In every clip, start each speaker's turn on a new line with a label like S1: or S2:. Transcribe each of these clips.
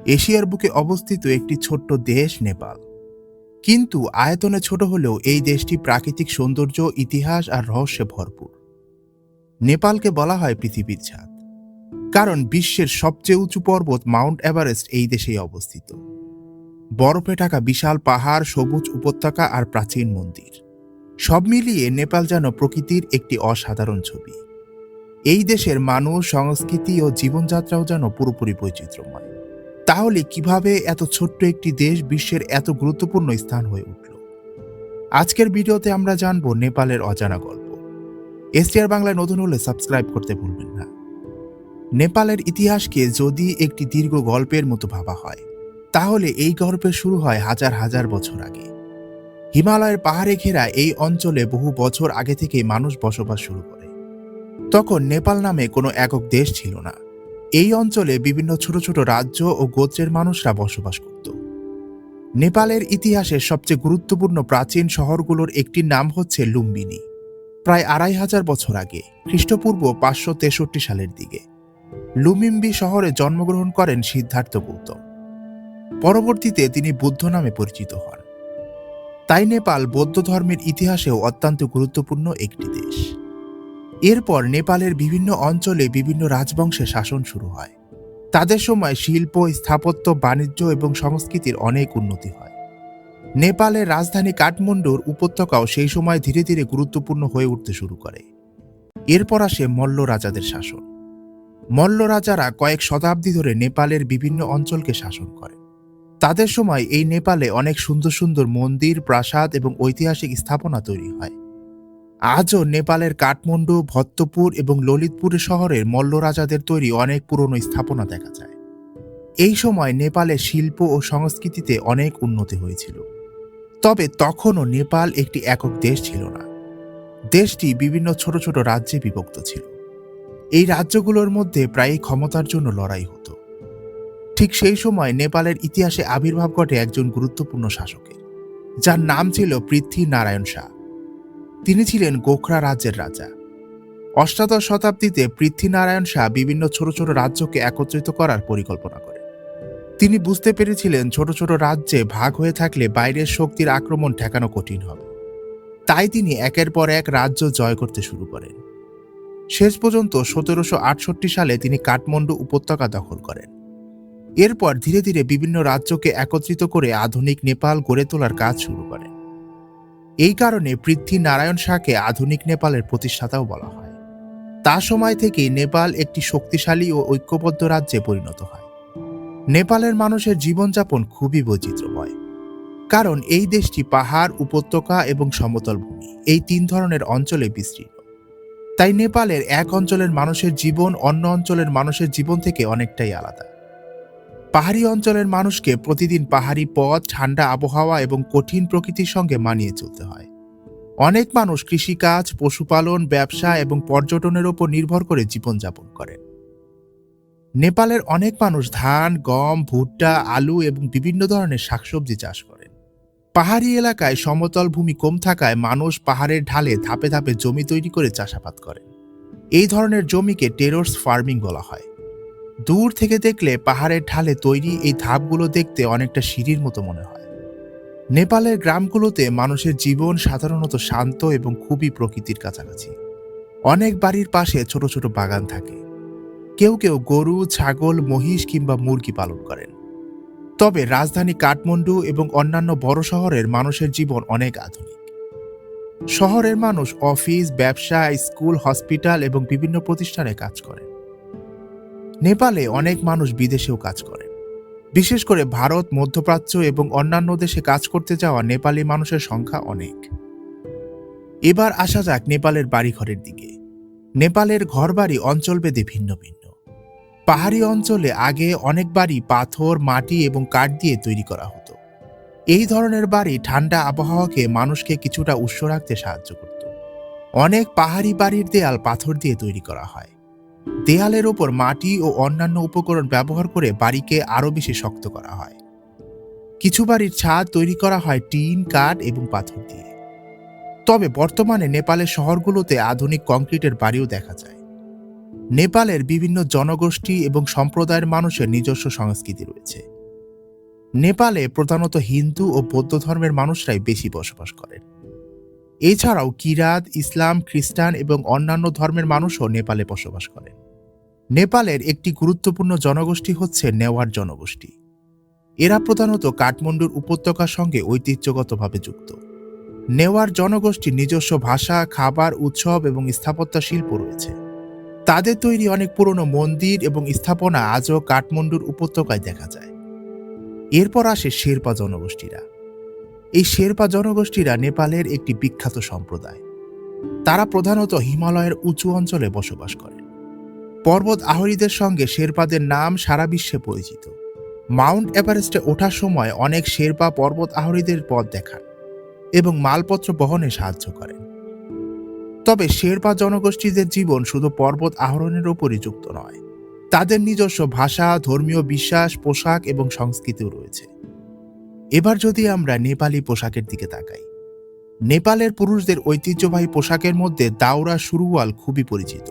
S1: এশিয়ার বুকে অবস্থিত একটি ছোট্ট দেশ নেপাল। কিন্তু আয়তনে ছোট হলেও এই দেশটি প্রাকৃতিক সৌন্দর্য, ইতিহাস আর রহস্যে ভরপুর। নেপালকে বলা হয় পৃথিবীর ছাদ, কারণ বিশ্বের সবচেয়ে উঁচু পর্বত মাউন্ট এভারেস্ট এই দেশেই অবস্থিত। বরফে ঢাকা বিশাল পাহাড়, সবুজ উপত্যকা আর প্রাচীন মন্দির, সব মিলিয়ে নেপাল যেন প্রকৃতির একটি অসাধারণ ছবি। এই দেশের মানুষ, সংস্কৃতি ও জীবনযাত্রাও যেন পুরোপুরি বৈচিত্র্যময়। তাহলে কিভাবে এত ছোট্ট একটি দেশ বিশ্বের এত গুরুত্বপূর্ণ স্থান হয়ে উঠল? আজকের ভিডিওতে আমরা জানব নেপালের অজানা গল্প। এসটিআর বাংলায় নতুন হলে সাবস্ক্রাইব করতে ভুলবেন না। নেপালের ইতিহাসকে যদি একটি দীর্ঘ গল্পের মতো ভাবা হয়, তাহলে এই গল্পের শুরু হয় হাজার হাজার বছর আগে। হিমালয়ের পাহাড়ে ঘেরা এই অঞ্চলে বহু বছর আগে থেকে মানুষ বসবাস শুরু করে। তখন নেপাল নামে কোনো একক দেশ ছিল না। এই অঞ্চলে বিভিন্ন ছোট ছোট রাজ্য ও গোত্রের মানুষরা বসবাস করত। নেপালের ইতিহাসের সবচেয়ে গুরুত্বপূর্ণ প্রাচীন শহরগুলোর একটির নাম হচ্ছে লুম্বিনী। প্রায় ২৫০০ বছর আগে, খ্রিস্টপূর্ব ৫৬৩ সালের দিকে, লুমিম্বি শহরে জন্মগ্রহণ করেন সিদ্ধার্থ গৌতম। পরবর্তীতে তিনি বুদ্ধ নামে পরিচিত হন। তাই নেপাল বৌদ্ধ ধর্মের ইতিহাসেও অত্যন্ত গুরুত্বপূর্ণ একটি দেশ। এরপর নেপালের বিভিন্ন অঞ্চলে বিভিন্ন রাজবংশের শাসন শুরু হয়। তাদের সময় শিল্প, স্থাপত্য, বাণিজ্য এবং সংস্কৃতির অনেক উন্নতি হয়। নেপালের রাজধানী কাঠমান্ডুর উপত্যকাও সেই সময় ধীরে ধীরে গুরুত্বপূর্ণ হয়ে উঠতে শুরু করে। এরপর আসে মল্ল রাজাদের শাসন। মল্ল রাজারা কয়েক শতাব্দী ধরে নেপালের বিভিন্ন অঞ্চলকে শাসন করে। তাদের সময় এই নেপালে অনেক সুন্দর সুন্দর মন্দির, প্রাসাদ এবং ঐতিহাসিক স্থাপনা তৈরি হয়। আজও নেপালের কাঠমান্ডু, ভত্তপুর এবং ললিতপুর শহরের মল্ল রাজাদের তৈরি অনেক পুরনো স্থাপনা দেখা যায়। এই সময় নেপালের শিল্প ও সংস্কৃতিতে অনেক উন্নতি হয়েছিল। তবে তখনও নেপাল একটি একক দেশ ছিল না। দেশটি বিভিন্ন ছোট ছোট রাজ্যে বিভক্ত ছিল। এই রাজ্যগুলোর মধ্যে প্রায়ই ক্ষমতার জন্য লড়াই হতো। ঠিক সেই সময় নেপালের ইতিহাসে আবির্ভাব ঘটে একজন গুরুত্বপূর্ণ শাসকের, যার নাম ছিল পৃথ্বীনারায়ণ শাহ। তিনি ছিলেন গোখরা রাজ্যের রাজা। অষ্টাদশ শতাব্দীতে পৃথ্বীনারায়ণ শাহ বিভিন্ন ছোট ছোট রাজ্যকে একত্রিত করার পরিকল্পনা করেন। তিনি বুঝতে পেরেছিলেন ছোট ছোট রাজ্যে ভাগ হয়ে থাকলে বাইরের শক্তির আক্রমণ ঠেকানো কঠিন হবে। তাই তিনি একের পর এক রাজ্য জয় করতে শুরু করেন। শেষ পর্যন্ত ১৭৬৮ সালে তিনি কাঠমান্ডু উপত্যকা দখল করেন। এরপর ধীরে ধীরে বিভিন্ন রাজ্যকে একত্রিত করে আধুনিক নেপাল গড়ে তোলার কাজ শুরু করেন। এই কারণে পৃথ্বীনারায়ণ শাহকে আধুনিক নেপালের প্রতিষ্ঠাতাও বলা হয়। তার সময় থেকেই নেপাল একটি শক্তিশালী ও ঐক্যবদ্ধ রাজ্যে পরিণত হয়। নেপালের মানুষের জীবনযাপন খুবই বৈচিত্র্যময়, কারণ এই দেশটি পাহাড়, উপত্যকা এবং সমতল ভূমি, এই ৩ ধরনের অঞ্চলে বিস্তৃত। তাই নেপালের এক অঞ্চলের মানুষের জীবন অন্য অঞ্চলের মানুষের জীবন থেকে অনেকটাই আলাদা। পাহাড়ি অঞ্চলের মানুষকে প্রতিদিন পাহাড়ি পথ, ঠান্ডা আবহাওয়া এবং কঠিন প্রকৃতির সঙ্গে মানিয়ে চলতে হয়। অনেক মানুষ কৃষিকাজ, পশুপালন, ব্যবসা এবং পর্যটনের উপর নির্ভর করে জীবনযাপন করেন। নেপালের অনেক মানুষ ধান, গম, ভুট্টা, আলু এবং বিভিন্ন ধরনের শাকসবজি চাষ করেন। পাহাড়ি এলাকায় সমতল ভূমি কম থাকায় মানুষ পাহাড়ের ঢালে ধাপে ধাপে জমি তৈরি করে চাষাবাদ করেন। এই ধরনের জমিকে টেরেস ফার্মিং বলা হয়। দূর থেকে দেখলে পাহাড়ের ঢালে তৈরি এই ধাপগুলো দেখতে অনেকটা সিঁড়ির মতো মনে হয়। নেপালের গ্রামগুলোতে মানুষের জীবন সাধারণত শান্ত এবং খুবই প্রকৃতির কাছাকাছি। অনেক বাড়ির পাশে ছোট ছোট বাগান থাকে। কেউ কেউ গরু, ছাগল, মহিষ কিংবা মুরগি পালন করেন। তবে রাজধানী কাঠমান্ডু এবং অন্যান্য বড় শহরের মানুষের জীবন অনেক আধুনিক। শহরের মানুষ অফিস, ব্যবসা, স্কুল, হসপিটাল এবং বিভিন্ন প্রতিষ্ঠানে কাজ করেন। নেপালে অনেক মানুষ বিদেশেও কাজ করেন। বিশেষ করে ভারত, মধ্যপ্রাচ্য এবং অন্যান্য দেশে কাজ করতে যাওয়া নেপালি মানুষের সংখ্যা অনেক। এবার আসা যাক নেপালের বাড়িঘরের দিকে। নেপালের ঘরবাড়ি অঞ্চলভেদে ভিন্ন ভিন্ন। পাহাড়ি অঞ্চলে আগে অনেক বাড়ি পাথর, মাটি এবং কাঠ দিয়ে তৈরি করা হতো। এই ধরনের বাড়ি ঠান্ডা আবহাওয়াকে মানুষকে কিছুটা উষ্ণ রাখতে সাহায্য করত। অনেক পাহাড়ি বাড়ির দেয়াল পাথর দিয়ে তৈরি করা হয়। দেয়ালের ওপর মাটি ও অন্যান্য উপকরণ ব্যবহার করে বাড়িকে আরো বেশি শক্ত করা হয়। কিছু বাড়ির ছাদ তৈরি করা হয় টিন, কাঠ এবং পাথর দিয়ে। তবে বর্তমানে নেপালের শহরগুলোতে আধুনিক কংক্রিটের বাড়িও দেখা যায়। নেপালের বিভিন্ন জনগোষ্ঠী এবং সম্প্রদায়ের মানুষের নিজস্ব সংস্কৃতি রয়েছে। নেপালে প্রধানত হিন্দু ও বৌদ্ধ ধর্মের মানুষরাই বেশি বসবাস করেন। এছাড়াও কিরাত, ইসলাম, খ্রিস্টান এবং অন্যান্য ধর্মের মানুষও নেপালে বসবাস করেন। নেপালের একটি গুরুত্বপূর্ণ জনগোষ্ঠী হচ্ছে নেওয়ার জনগোষ্ঠী। এরা প্রধানত কাঠমান্ডুর উপত্যকার সঙ্গে ঐতিহ্যগতভাবে যুক্ত। নেওয়ার জনগোষ্ঠীর নিজস্ব ভাষা, খাবার, উৎসব এবং স্থাপত্য শিল্প রয়েছে। তাদের তৈরি অনেক পুরনো মন্দির এবং স্থাপনা আজও কাঠমান্ডুর উপত্যকায় দেখা যায়। এরপর আসে শেরপা জনগোষ্ঠীরা। এই শেরপা জনগোষ্ঠীরা নেপালের একটি বিখ্যাত সম্প্রদায়। তারা প্রধানত হিমালয়ের উঁচু অঞ্চলে বসবাস করে। পর্বত আরোহীদের সঙ্গে শেরপাদের নাম সারা বিশ্বে পরিচিত। মাউন্ট এভারেস্টে ওঠার সময় অনেক শেরপা পর্বত আরোহীদের পথ দেখান এবং মালপত্র বহনে সাহায্য করেন। তবে শেরপা জনগোষ্ঠীদের জীবন শুধু পর্বত আরোহণের উপরই যুক্ত নয়। তাদের নিজস্ব ভাষা, ধর্মীয় বিশ্বাস, পোশাক এবং সংস্কৃতিও রয়েছে। এবার যদি আমরা নেপালি পোশাকের দিকে তাকাই, নেপালের পুরুষদের ঐতিহ্যবাহী পোশাকের মধ্যে দাওরা সুরুয়াল খুবই পরিচিত।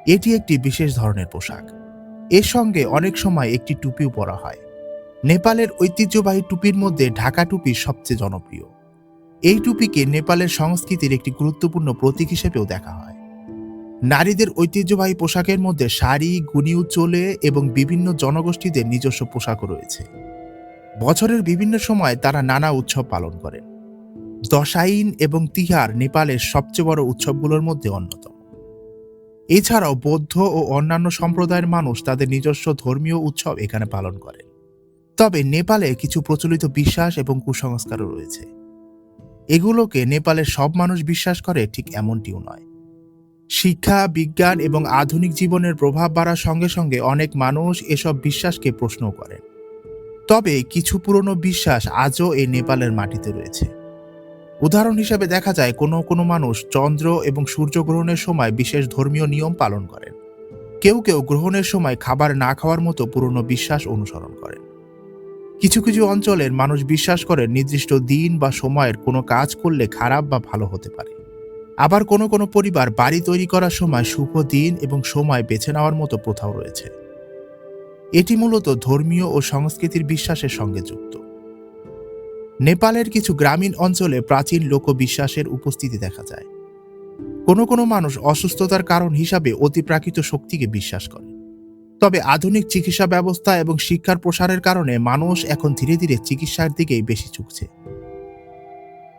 S1: এটি একটি বিশেষ ধরনের পোশাক। এর সঙ্গে অনেক সময় একটি টুপিও পরা হয়। নেপালের ঐতিহ্যবাহী টুপির মধ্যে ঢাকা টুপি সবচেয়ে জনপ্রিয়। এই টুপিকে নেপালের সংস্কৃতির একটি গুরুত্বপূর্ণ প্রতীক হিসেবেও দেখা হয়। নারীদের ঐতিহ্যবাহী পোশাকের মধ্যে শাড়ি, গুনিউ চোলে এবং বিভিন্ন জনগোষ্ঠীদের নিজস্ব পোশাকও রয়েছে। বছরের বিভিন্ন সময় তারা নানা উৎসব পালন করেন। দশাইন এবং তিহার নেপালের সবচেয়ে বড় উৎসবগুলোর মধ্যে অন্যতম। এছাড়াও বৌদ্ধ ও অন্যান্য সম্প্রদায়ের মানুষ তাদের নিজস্ব ধর্মীয় উৎসব এখানে পালন করেন। তবে নেপালে কিছু প্রচলিত বিশ্বাস এবং কুসংস্কারও রয়েছে। এগুলোকে নেপালের সব মানুষ বিশ্বাস করে ঠিক এমনটিও নয়। শিক্ষা, বিজ্ঞান এবং আধুনিক জীবনের প্রভাব বাড়ার সঙ্গে সঙ্গে অনেক মানুষ এসব বিশ্বাসকে প্রশ্নও করেন। তবে কিছু পুরনো বিশ্বাস আজও এই নেপালের মাটিতে রয়েছে। উদাহরণ হিসেবে দেখা যায় কোনো কোনো মানুষ চন্দ্র এবং সূর্যগ্রহণের সময় বিশেষ ধর্মীয় নিয়ম পালন করেন। কেউ কেউ গ্রহণের সময় খাবার না খাওয়ার মতো পুরনো বিশ্বাস অনুসরণ করেন। কিছু কিছু অঞ্চলের মানুষ বিশ্বাস করেন নির্দিষ্ট দিন বা সময়ের কোনো কাজ করলে খারাপ বা ভালো হতে পারে। আবার কোনো কোনো পরিবার বাড়ি তৈরি করার সময় শুভ দিন এবং সময় বেছে নেওয়ার মতো প্রথাও রয়েছে। এটি মূলত ধর্মীয় ও সংস্কৃতির বিশ্বাসের সঙ্গে যুক্ত। নেপালের কিছু গ্রামীণ অঞ্চলে প্রাচীন লোকবিশ্বাসের উপস্থিতি দেখা যায়। কোনো কোনো মানুষ অসুস্থতার কারণ হিসাবে অতিপ্রাকৃত শক্তিকে বিশ্বাস করে। তবে আধুনিক চিকিৎসা ব্যবস্থা এবং শিক্ষার প্রসারের কারণে মানুষ এখন ধীরে ধীরে চিকিৎসার দিকেই বেশি ঝুঁকছে।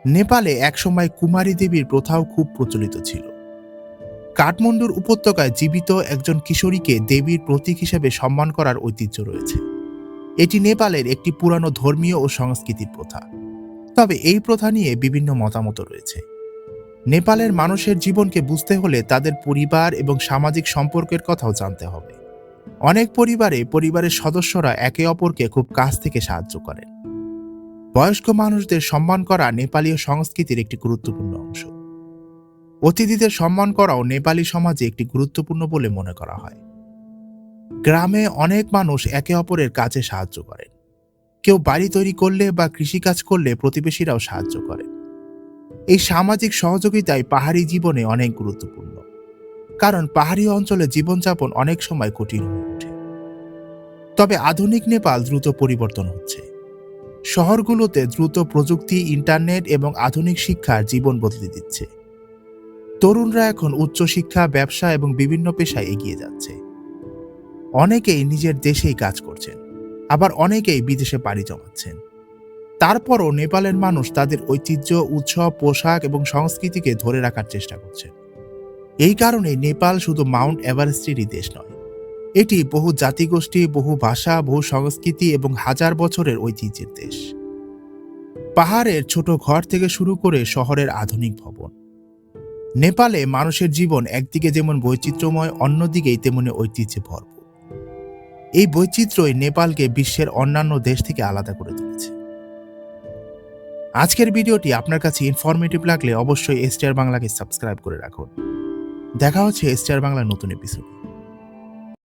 S1: নেপালে একসময় কুমারী দেবীর প্রথাও খুব প্রচলিত ছিল। কাঠমান্ডুর উপত্যকায় জীবিত একজন কিশোরীকে দেবীর প্রতীক হিসেবে সম্মান করার ঐতিহ্য রয়েছে। এটি নেপালের একটি পুরানো ধর্মীয় ও সাংস্কৃতিক প্রথা। তবে এই প্রথা নিয়ে বিভিন্ন মতামত রয়েছে। নেপালের মানুষের জীবনকে বুঝতে হলে তাদের পরিবার এবং সামাজিক সম্পর্কের কথাও জানতে হবে। অনেক পরিবারের সদস্যরা একে অপরকে খুব কাছ থেকে সাহায্য করেন। বয়স্ক মানুষদের সম্মান করা নেপালীয় সংস্কৃতির একটি গুরুত্বপূর্ণ অংশ। অতিথিদের সম্মান করাও নেপালি সমাজে একটি গুরুত্বপূর্ণ বলে মনে করা হয়। গ্রামে অনেক মানুষ একে অপরের কাজে সাহায্য করেন। কেউ বাড়ি তৈরি করলে বা কৃষিকাজ করলে প্রতিবেশীরাও সাহায্য করেন। এই সামাজিক সহযোগিতায় পাহাড়ি জীবনে অনেক গুরুত্বপূর্ণ, কারণ পাহাড়ি অঞ্চলে জীবনযাপন অনেক সময় কঠিন হয়ে ওঠে। তবে আধুনিক নেপাল দ্রুত পরিবর্তন হচ্ছে। শহরগুলোতে দ্রুত প্রযুক্তি, ইন্টারনেট এবং আধুনিক শিক্ষা জীবন বদলে দিচ্ছে। তরুণরা এখন উচ্চশিক্ষা, ব্যবসা এবং বিভিন্ন পেশায় এগিয়ে যাচ্ছে। অনেকেই নিজের দেশেই কাজ করছেন, আবার অনেকেই বিদেশে পাড়ি জমাচ্ছেন। তারপরও নেপালের মানুষ তাদের ঐতিহ্য, উৎসব, পোশাক এবং সংস্কৃতিকে ধরে রাখার চেষ্টা করছে। এই কারণে নেপাল শুধু মাউন্ট এভারেস্টেরই দেশ নয়, এটি বহু জাতিগোষ্ঠী, বহু ভাষা, বহু সংস্কৃতি এবং হাজার বছরের ঐতিহ্যের দেশ। পাহাড়ের ছোট ঘর থেকে শুরু করে শহরের আধুনিক ভবন, নেপালে মানুষের জীবন একদিকে যেমন বৈচিত্র্যময়, অন্যদিকেই তেমনি ঐতিহ্যে ভরপুর। এই বৈচিত্র্যই নেপালকে বিশ্বের অন্যান্য দেশ থেকে আলাদা করে তুলেছে। আজকের ভিডিওটি আপনার কাছে ইনফরমেটিভ লাগলে অবশ্যই এসটিআর বাংলাকে সাবস্ক্রাইব করে রাখুন। দেখা হচ্ছে এসটিআর বাংলার নতুন এপিসোড।